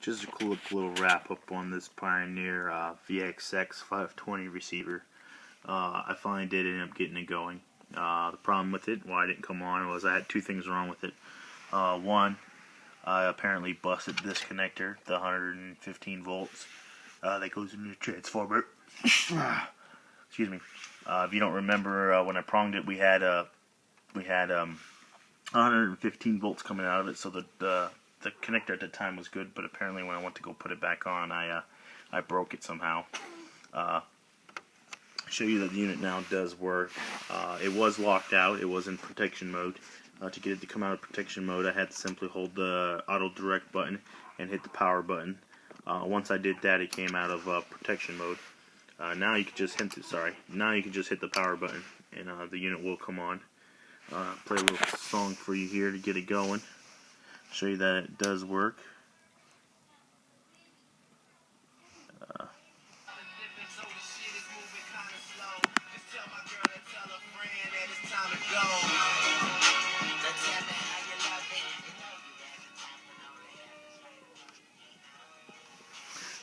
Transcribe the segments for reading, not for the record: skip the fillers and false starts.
Just a cool little wrap up on this Pioneer VSX-520 receiver. I finally did end up getting it going. The problem with it, why it didn't come on, was I had two things wrong with it. One, I apparently busted this connector, the 115 volts that goes into the transformer. Excuse me. If you don't remember, when I pronged it, we had 115 volts coming out of it, so the connector at the time was good, but apparently when I went to go put it back on, I broke it somehow. Show you that the unit now does work. It was locked out. It was in protection mode. To get it to come out of protection mode, I had to simply hold the auto direct button and hit the power button. Once I did that, it came out of protection mode. Now you can just hit the power button, and the unit will come on. Play a little song for you here to get it going. Show you that it does work.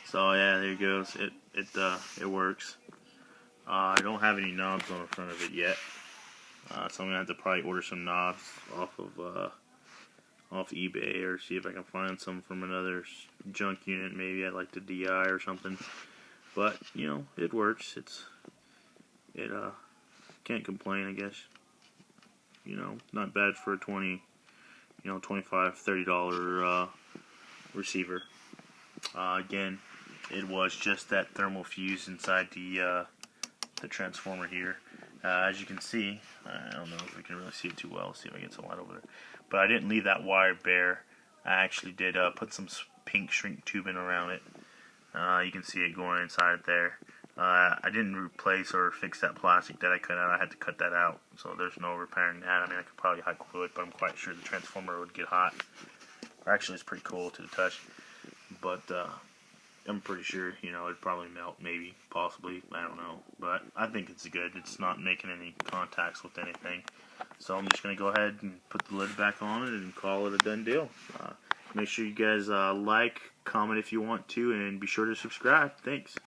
So yeah, there it goes. It works. I don't have any knobs on the front of it yet, so I'm gonna have to probably order some knobs off eBay, or see if I can find some from another junk unit. Maybe I'd like to DI or something. But you know, it works. Can't complain, I guess. You know, not bad for a $25, $30 receiver. Again, it was just that thermal fuse inside the transformer here. As you can see, I don't know if we can really see it too well. Let's see if I get some light over there. But I didn't leave that wire bare. I actually did put some pink shrink tubing around it. You can see it going inside there. I didn't replace or fix that plastic that I cut out. I had to cut that out, so there's no repairing that. I mean, I could probably hot glue it, but I'm quite sure the transformer would get hot. Actually, it's pretty cool to the touch, but I'm pretty sure, it'd probably melt, maybe, possibly, I don't know. But I think it's good. It's not making any contacts with anything. So I'm just going to go ahead and put the lid back on it and call it a done deal. Make sure you guys like, comment if you want to, and be sure to subscribe. Thanks.